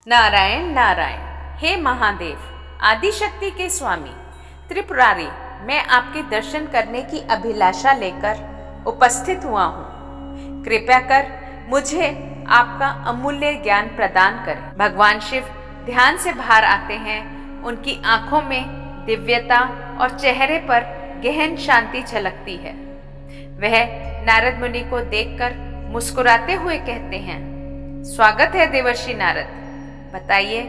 नारायण नारायण। हे महादेव, आदिशक्ति के स्वामी त्रिपुरारी, मैं आपके दर्शन करने की अभिलाषा लेकर उपस्थित हुआ हूँ। कृपया कर मुझे आपका अमूल्य ज्ञान प्रदान करें। भगवान शिव ध्यान से बाहर आते हैं। उनकी आंखों में दिव्यता और चेहरे पर गहन शांति झलकती है। वह नारद मुनि को देखकर मुस्कुराते हुए कहते हैं, स्वागत है देवर्षि नारद। बताइए,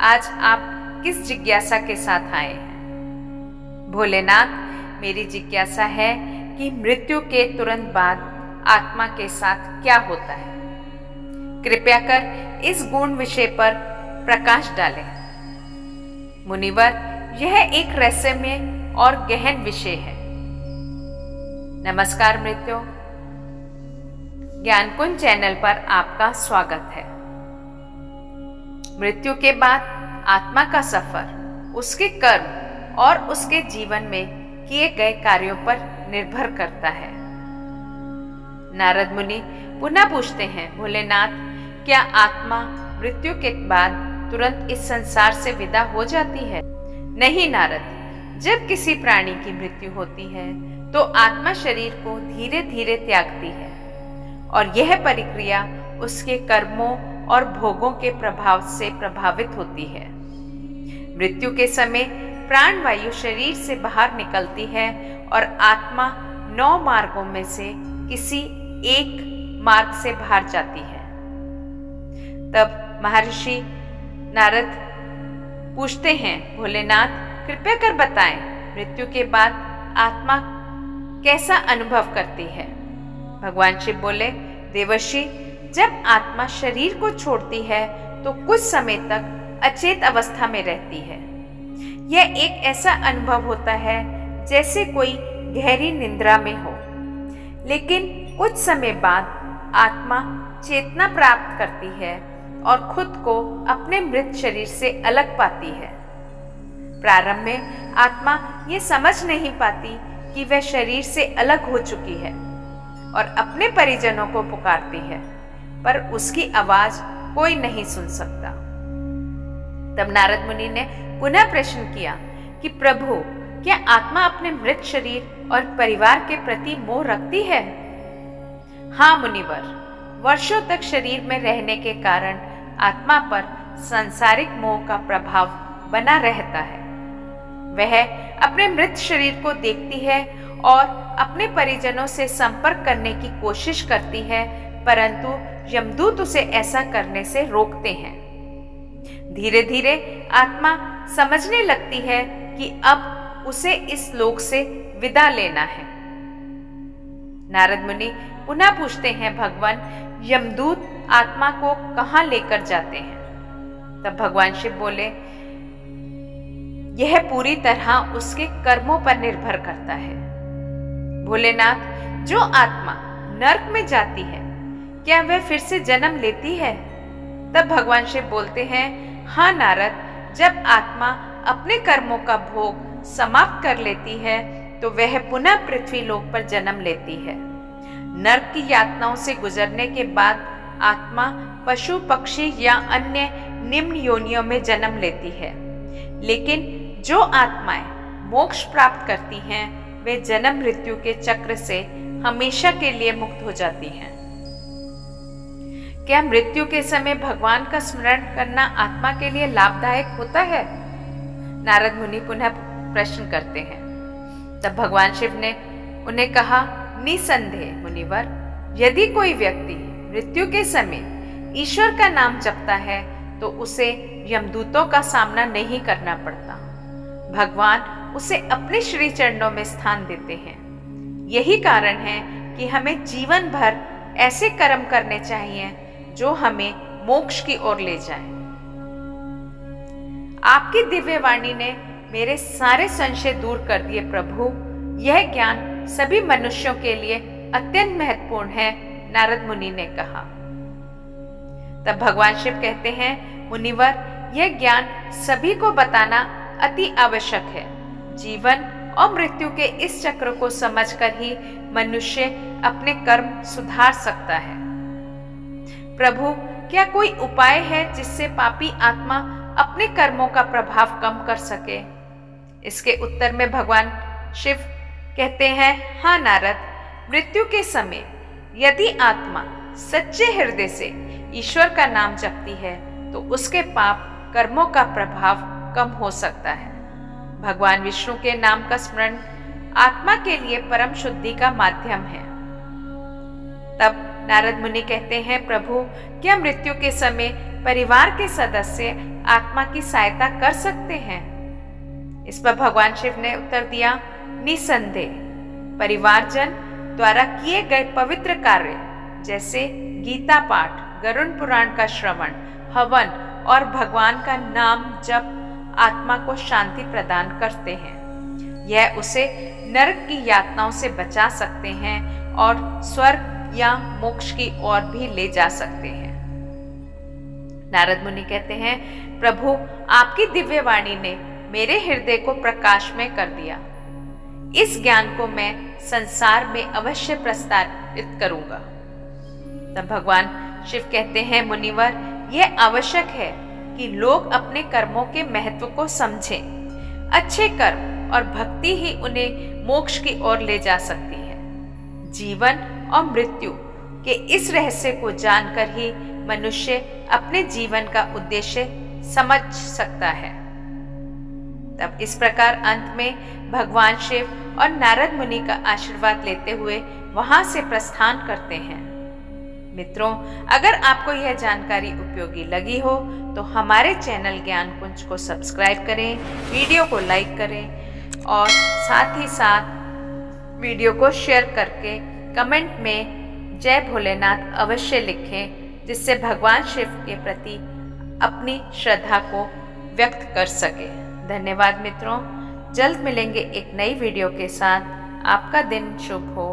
आज आप किस जिज्ञासा के साथ आए हैं? भोलेनाथ, मेरी जिज्ञासा है कि मृत्यु के तुरंत बाद आत्मा के साथ क्या होता है। कृपया कर इस गूढ़ विषय पर प्रकाश डालें। मुनिवर, यह एक रहस्यमय और गहन विषय है। नमस्कार मृत्यु, ज्ञानकुंज चैनल पर आपका स्वागत है। मृत्यु के बाद आत्मा का सफर उसके कर्म और उसके जीवन में किए गए कार्यों पर निर्भर करता है। नारद मुनि पुनः पूछते हैं, भोलेनाथ, क्या आत्मा मृत्यु के बाद तुरंत इस संसार से विदा हो जाती है? नहीं नारद, जब किसी प्राणी की मृत्यु होती है तो आत्मा शरीर को धीरे धीरे त्यागती है और यह प्रक्रिया उसके कर्मों और भोगों के प्रभाव से प्रभावित होती है। मृत्यु के समय प्राण वायु शरीर से बाहर निकलती है और आत्मा 9 मार्गों में से किसी एक मार्ग से बाहर जाती है। तब महर्षि नारद पूछते हैं, भोलेनाथ, कृपया कर बताएं, मृत्यु के बाद आत्मा कैसा अनुभव करती है? भगवान शिव बोले, देवर्षि, जब आत्मा शरीर को छोड़ती है तो कुछ समय तक अचेत अवस्था में रहती है। यह एक ऐसा अनुभव होता है जैसे कोई गहरी निद्रा में हो, लेकिन कुछ समय बाद आत्मा चेतना प्राप्त करती है और खुद को अपने मृत शरीर से अलग पाती है। प्रारंभ में आत्मा ये समझ नहीं पाती कि वह शरीर से अलग हो चुकी है और अपने परिजनों को पुकारती है, पर उसकी आवाज कोई नहीं सुन सकता। तब नारद मुनि ने पुनः प्रश्न किया कि प्रभु, क्या आत्मा अपने मृत शरीर और परिवार के प्रति मोह रखती है? हाँ मुनिवर, वर्षों तक शरीर में रहने के कारण आत्मा पर सांसारिक मोह का प्रभाव बना रहता है। वह अपने मृत शरीर को देखती है और अपने परिजनों से संपर्क करने की कोशिश करती है, परंतु यमदूत उसे ऐसा करने से रोकते हैं। धीरे धीरे आत्मा समझने लगती है कि अब उसे इस लोक से विदा लेना है। नारद मुनि पुनः पूछते हैं, भगवान, यमदूत आत्मा को कहाँ लेकर जाते हैं? तब भगवान शिव बोले, यह पूरी तरह उसके कर्मों पर निर्भर करता है। भोलेनाथ, जो आत्मा नरक में जाती है, क्या वह फिर से जन्म लेती है? तब भगवान शिव बोलते हैं, हाँ नारद, जब आत्मा अपने कर्मों का भोग समाप्त कर लेती है तो वह पुनः पृथ्वी लोक पर जन्म लेती है। नरक की यातनाओं से गुजरने के बाद आत्मा पशु पक्षी या अन्य निम्न योनियों में जन्म लेती है, लेकिन जो आत्माएं मोक्ष प्राप्त करती हैं वे जन्म मृत्यु के चक्र से हमेशा के लिए मुक्त हो जाती हैं। क्या मृत्यु के समय भगवान का स्मरण करना आत्मा के लिए लाभदायक होता है? नारद मुनि पुनः प्रश्न करते हैं। तब भगवान शिव ने उन्हें कहा, निसंदेह मुनिवर, यदि कोई व्यक्ति मृत्यु के समय ईश्वर का नाम जपता है तो उसे यमदूतों का सामना नहीं करना पड़ता। भगवान उसे अपने श्री चरणों में स्थान देते हैं। यही कारण है कि हमें जीवन भर ऐसे कर्म करने चाहिए जो हमें मोक्ष की ओर ले जाए। आपकी दिव्य वाणी ने मेरे सारे संशय दूर कर दिए प्रभु। यह ज्ञान सभी मनुष्यों के लिए अत्यंत महत्वपूर्ण है, नारद मुनि ने कहा। तब भगवान शिव कहते हैं, मुनिवर, यह ज्ञान सभी को बताना अति आवश्यक है। जीवन और मृत्यु के इस चक्र को समझकर ही मनुष्य अपने कर्म सुधार सकता है। प्रभु, क्या कोई उपाय है जिससे पापी आत्मा अपने कर्मों का प्रभाव कम कर सके? इसके उत्तर में भगवान शिव कहते हैं, हाँ नारद, मृत्यु के समय यदि आत्मा सच्चे हृदय से ईश्वर का नाम जपती है तो उसके पाप कर्मों का प्रभाव कम हो सकता है। भगवान विष्णु के नाम का स्मरण आत्मा के लिए परम शुद्धि का माध्यम है। तब नारद मुनि कहते हैं, प्रभु, क्या मृत्यु के समय परिवार के सदस्य आत्मा की सहायता कर सकते हैं? इस पर भगवान शिव ने उत्तर दिया, निसंदेह परिवारजन द्वारा किए गए पवित्र कार्य जैसे गीता पाठ, गरुड़ पुराण का श्रवण, हवन और भगवान का नाम जप आत्मा को शांति प्रदान करते हैं। यह उसे नरक की यातनाओं से बचा सकते हैं और स्वर्ग या मोक्ष की ओर भी ले जा सकते हैं। नारद मुनि कहते हैं, प्रभु, आपकी दिव्य वाणी ने मेरे हृदय को प्रकाशमय कर दिया। इस ज्ञान को मैं संसार में अवश्य प्रस्तावित करूंगा। तब भगवान शिव कहते हैं, मुनिवर, यह आवश्यक है कि लोग अपने कर्मों के महत्व को समझें। अच्छे कर्म और भक्ति ही उन्हें मोक्ष की ओर ले जा सकती है। जीवन और मृत्यु के इस रहस्य को जानकर ही मनुष्य अपने जीवन का उद्देश्य समझ सकता है। तब इस प्रकार अंत में भगवान शिव और नारद मुनि का आशीर्वाद लेते हुए वहां से प्रस्थान करते हैं। मित्रों, अगर आपको यह जानकारी उपयोगी लगी हो तो हमारे चैनल ज्ञान कुंज को सब्सक्राइब करें, वीडियो को लाइक करें और साथ ही साथ वीडियो को शेयर करके कमेंट में जय भोलेनाथ अवश्य लिखें, जिससे भगवान शिव के प्रति अपनी श्रद्धा को व्यक्त कर सके। धन्यवाद मित्रों, जल्द मिलेंगे एक नई वीडियो के साथ। आपका दिन शुभ हो।